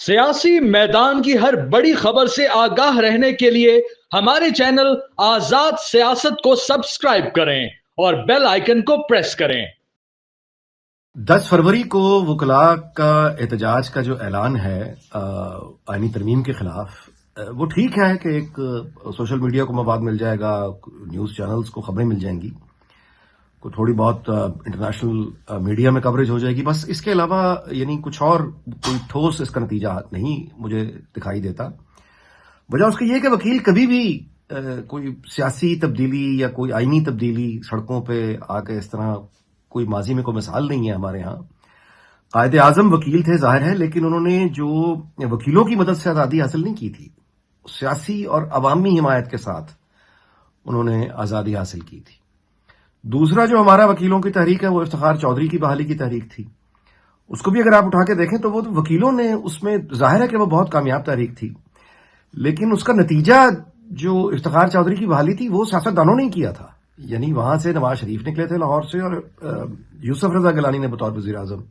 सियासी मैदान की हर बड़ी खबर से आगाह रहने के लिए हमारे चैनल आजाद सियासत को सब्सक्राइब करें और बेल आइकन को प्रेस करें। 10 फरवरी को वकला का एहतजाज का जो ऐलान है आईनी तरमीम के खिलाफ, वो ठीक है कि एक सोशल मीडिया को मवाद मिल जाएगा, न्यूज़ चैनल्स को खबरें मिल जाएंगी, को थोड़ी बहुत इंटरनेशनल मीडिया में कवरेज हो जाएगी, बस इसके अलावा यानी कुछ और कोई ठोस इसका नतीजा नहीं मुझे दिखाई देता। वजह उसकी ये कि वकील कभी भी कोई सियासी तब्दीली या कोई आईनी तब्दीली सड़कों पे आके इस तरह कोई माजी में कोई मिसाल नहीं है हमारे यहाँ। कायदे आजम वकील थे जाहिर है, लेकिन उन्होंने जो वकीलों की मदद से आज़ादी हासिल नहीं की थी, सियासी और अवामी हिमायत के साथ उन्होंने आज़ादी हासिल की थी। दूसरा जो हमारा वकीलों की तहरीक है वो इफ्तिखार चौधरी की बहाली की तहरीक थी। उसको भी अगर आप उठा के देखें तो वो वकीलों ने उसमें, जाहिर है कि वो बहुत कामयाब तहरीक थी, लेकिन उसका नतीजा जो इफ्तिखार चौधरी की बहाली थी वो सियासतदानों ने किया था। यानी वहां से नवाज शरीफ निकले थे लाहौर से, और यूसुफ रजा गिलानी ने बतौर वजीर आजम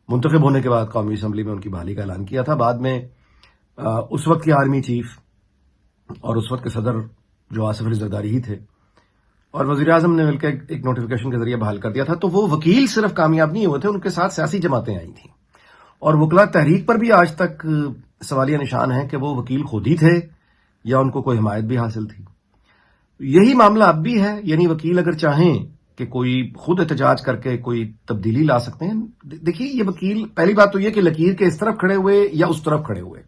मुंतखब होने के बाद कौमी असम्बली में उनकी बहाली का ऐलान किया था। बाद में उस वक्त के आर्मी चीफ और उस वक्त के सदर जो आसिफ अली जरदारी ही थे, और वजीर आजम ने मिलकर एक नोटिफिकेशन के जरिए बहाल कर दिया था। तो वो वकील सिर्फ कामयाब नहीं हुए थे, उनके साथ सियासी जमातें आई थी। और वकला तहरीक पर भी आज तक सवालिया निशान है कि वो वकील खुद ही थे या उनको कोई हिमायत भी हासिल थी। यही मामला अब भी है, यानी वकील अगर चाहें कि कोई खुद एहतजाज करके कोई तब्दीली ला सकते हैं। देखिए, ये वकील, पहली बात तो ये कि लकीर के इस तरफ खड़े हुए या उस तरफ खड़े हुए,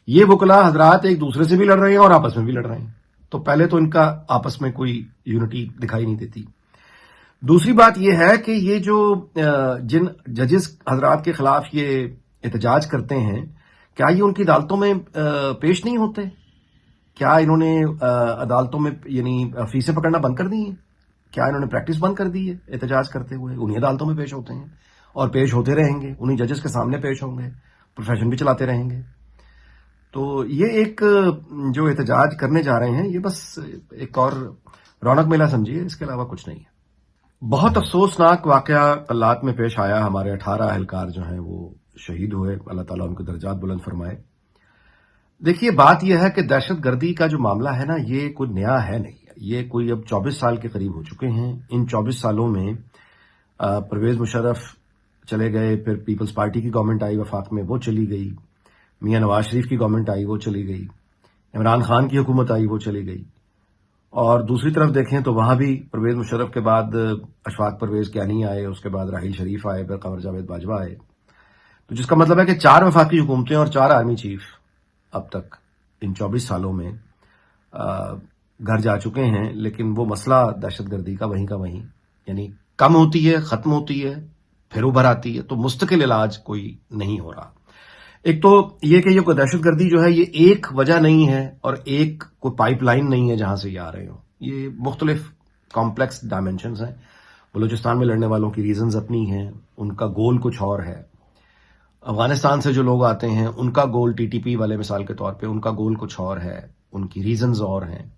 ये वकला हजरात एक दूसरे से भी लड़ रहे हैं और आपस में भी लड़ रहे हैं। तो पहले तो इनका आपस में कोई यूनिटी दिखाई नहीं देती। दूसरी बात यह है कि ये जो जिन जजेस हजरात के खिलाफ ये एहतजाज करते हैं, क्या ये उनकी अदालतों में पेश नहीं होते? क्या इन्होंने अदालतों में यानी फीसें पकड़ना बंद कर दी हैं? क्या इन्होंने प्रैक्टिस बंद कर दी है? एहतजाज करते हुए उन्हीं अदालतों में पेश होते हैं और पेश होते रहेंगे, उन्हीं जजेस के सामने पेश होंगे, प्रोफेशन भी चलाते रहेंगे। तो ये एक जो एहतजाज करने जा रहे हैं, ये बस एक और रौनक मेला समझिए, इसके अलावा कुछ नहीं है। बहुत अफसोसनाक वाकया कल्लात में पेश आया। हमारे 18 अहलकार जो हैं वो शहीद हुए, अल्लाह ताला उनके दर्जात बुलंद फरमाए। देखिए, बात यह है कि दहशत गर्दी का जो मामला है ना, ये कोई नया है नहीं। ये कोई अब 24 साल के करीब हो चुके हैं। इन 24 सालों में परवेज मुशर्रफ चले गए, फिर पीपल्स पार्टी की गवर्नमेंट आई वफाक में, वो चली गई। मियां नवाज शरीफ की गवर्नमेंट आई, वो चली गई। इमरान खान की हुकूमत आई, वो चली गई। और दूसरी तरफ देखें तो वहां भी परवेज मुशर्रफ के बाद अशफाक परवेज कियानी आए, उसके बाद राहील शरीफ आए, फिर कमर जावेद बाजवा आए। तो जिसका मतलब है कि 4 वफाकी हुकूमतें और 4 आर्मी चीफ अब तक इन 24 सालों में घर जा चुके हैं। लेकिन वो मसला दहशतगर्दी का वहीं का वहीं, यानी कम होती है, खत्म होती है, फिर उभर आती है। तो मुस्तकिल इलाज कोई नहीं हो रहा। एक तो ये कि ये कोई दहशतगर्दी जो है, ये एक वजह नहीं है और एक कोई पाइपलाइन नहीं है जहां से ये आ रहे हो। ये मुख्तलिफ कॉम्प्लेक्स डायमेंशंस हैं। बलूचिस्तान में लड़ने वालों की रीजंस अपनी हैं, उनका गोल कुछ और है। अफगानिस्तान से जो लोग आते हैं उनका गोल, टीटीपी वाले मिसाल के तौर पे, उनका गोल कुछ और है, उनकी रीजंस और हैं।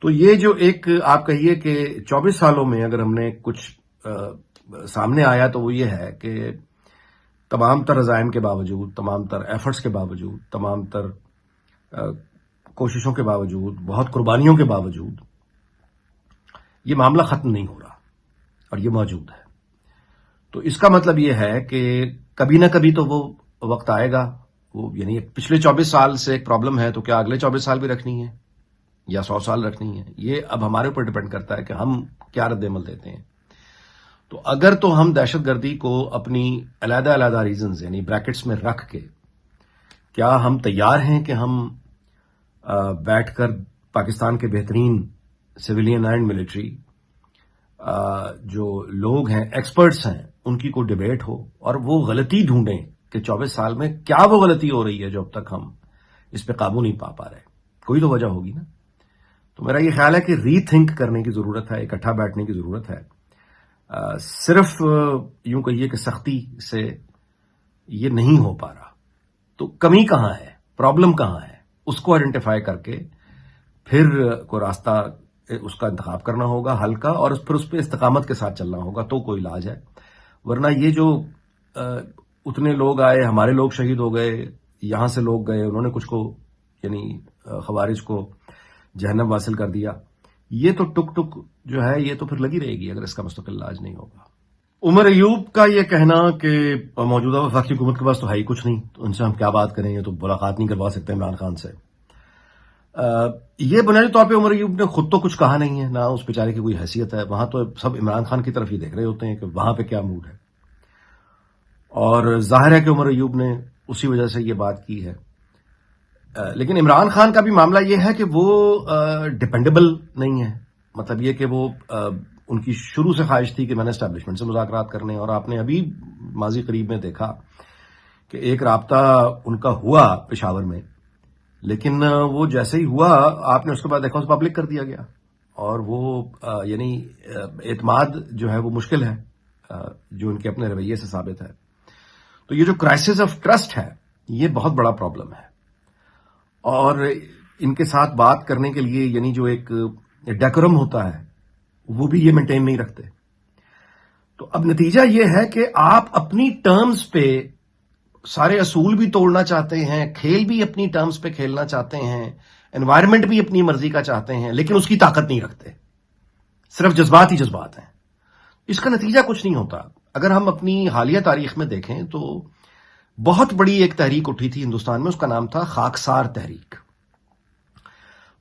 तो ये जो एक आप कहिए कि 24 सालों में अगर हमने कुछ सामने आया तो वो ये है कि तमाम तर रज़ाइम के बावजूद, तमाम तर एफर्ट्स के बावजूद, तमाम तर कोशिशों के बावजूद, बहुत कुर्बानियों के बावजूद ये मामला खत्म नहीं हो रहा और ये मौजूद है। तो इसका मतलब ये है कि कभी ना कभी तो वो वक्त आएगा। वो यानी पिछले 24 साल से एक प्रॉब्लम है, तो क्या अगले 24 साल भी रखनी है या 100 साल रखनी है? ये अब हमारे ऊपर डिपेंड करता है कि हम क्या रद्द-ए-अमल देते हैं। तो अगर तो हम दहशतगर्दी को अपनी अलग-अलग रीजंस यानी ब्रैकेट्स में रख के, क्या हम तैयार हैं कि हम बैठकर पाकिस्तान के बेहतरीन सिविलियन एंड मिलिट्री जो लोग हैं, एक्सपर्ट्स हैं, उनकी कोई डिबेट हो और वो गलती ढूंढें कि 24 साल में क्या वो गलती हो रही है जो अब तक हम इस पे काबू नहीं पा रहे? कोई तो वजह होगी ना। तो मेरा ये ख्याल है कि रीथिंक करने की जरूरत है, इकट्ठा बैठने की जरूरत है। सिर्फ यूं कहिए कि सख्ती से ये नहीं हो पा रहा। तो कमी कहां है, प्रॉब्लम कहां है, उसको आइडेंटिफाई करके फिर कोई रास्ता उसका इंतखाब करना होगा, हल का, और फिर उस पर इस्तिकामत के साथ चलना होगा, तो कोई इलाज है। वरना ये जो اتنے لوگ آئے، ہمارے لوگ شہید ہو گئے، یہاں سے لوگ گئے، انہوں نے کچھ کو یعنی خوارج کو جہنم واصل کر دیا. یہ تو ٹک ٹک جو ہے یہ تو پھر لگی رہے گی اگر اس کا مستقل علاج نہیں ہوگا. عمر ایوب کا یہ کہنا کہ موجودہ وفاقی حکومت کے پاس تو ہے ہی کچھ نہیں، تو ان سے ہم کیا بات کریں، یہ تو ملاقات نہیں کروا سکتے عمران خان سے. یہ بنیادی طور پہ عمر ایوب نے خود تو کچھ کہا نہیں ہے، نہ اس بیچارے کی کوئی حیثیت ہے. وہاں تو سب عمران خان کی طرف ہی دیکھ رہے ہوتے ہیں کہ وہاں پہ کیا موڈ ہے، اور ظاہر ہے کہ عمر ایوب نے اسی وجہ سے یہ بات کی ہے. لیکن عمران خان کا بھی معاملہ یہ ہے کہ وہ ڈیپینڈیبل نہیں ہے. مطلب یہ کہ وہ ان کی شروع سے خواہش تھی کہ میں نے اسٹیبلشمنٹ سے مذاکرات کرنے، اور آپ نے ابھی ماضی قریب میں دیکھا کہ ایک رابطہ ان کا ہوا پشاور میں، لیکن وہ جیسے ہی ہوا آپ نے اس کے بعد دیکھا اسے پبلک کر دیا گیا، اور وہ یعنی اعتماد جو ہے وہ مشکل ہے جو ان کے اپنے رویے سے ثابت ہے. تو یہ جو کرائسس آف ٹرسٹ ہے یہ بہت بڑا پرابلم ہے، اور ان کے ساتھ بات کرنے کے لیے یعنی جو ایک ڈیکورم ہوتا ہے وہ بھی یہ مینٹین نہیں رکھتے. تو اب نتیجہ یہ ہے کہ آپ اپنی ٹرمز پہ سارے اصول بھی توڑنا چاہتے ہیں، کھیل بھی اپنی ٹرمز پہ کھیلنا چاہتے ہیں، انوائرمنٹ بھی اپنی مرضی کا چاہتے ہیں، لیکن اس کی طاقت نہیں رکھتے، صرف جذبات ہی جذبات ہیں. اس کا نتیجہ کچھ نہیں ہوتا. اگر ہم اپنی حالیہ تاریخ میں دیکھیں تو بہت بڑی ایک تحریک اٹھی تھی ہندوستان میں، اس کا نام تھا خاکسار تحریک.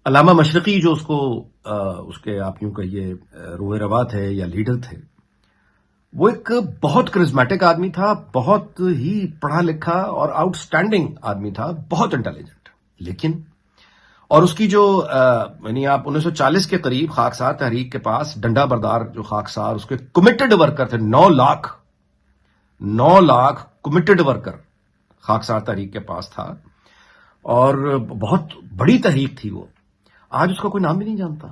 علامہ مشرقی جو اس کے آپ یوں کہیے روح روا تھے یا لیڈر تھے، وہ ایک بہت کرزمیٹک آدمی تھا، بہت ہی پڑھا لکھا اور آؤٹ اسٹینڈنگ آدمی تھا، بہت انٹیلیجنٹ. لیکن اور اس کی جو یعنی آپ 1940 کے قریب خاکسار تحریک کے پاس ڈنڈا بردار جو خاکسار اس کے کمیٹڈ ورکر تھے، 9 لاکھ کمیٹڈ ورکر خاکسار تحریک کے پاس تھا، اور بہت بڑی تحریک تھی وہ. آج اس کا کوئی نام بھی نہیں جانتا.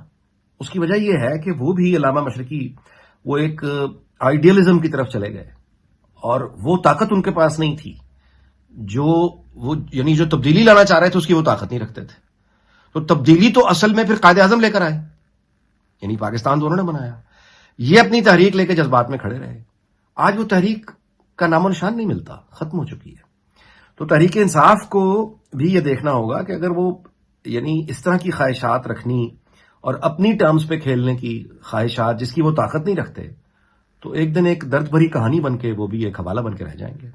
اس کی وجہ یہ ہے کہ وہ بھی علامہ مشرقی وہ ایک آئیڈیلزم کی طرف چلے گئے، اور وہ طاقت ان کے پاس نہیں تھی جو وہ یعنی جو تبدیلی لانا چاہ رہے تھے اس کی وہ طاقت نہیں رکھتے تھے. تو تبدیلی تو اصل میں پھر قائد اعظم لے کر آئے، یعنی پاکستان تو انہوں نے بنایا. یہ اپنی تحریک لے کے جذبات میں کھڑے رہے. آج وہ تحریک کا نام و نشان نہیں ملتا، ختم ہو چکی ہے. تو تحریک انصاف کو بھی یہ دیکھنا ہوگا کہ اگر وہ یعنی اس طرح کی خواہشات رکھنی اور اپنی ٹرمز پہ کھیلنے کی خواہشات جس کی وہ طاقت نہیں رکھتے، تو ایک دن ایک درد بھری کہانی بن کے وہ بھی ایک حوالہ بن کے رہ جائیں گے.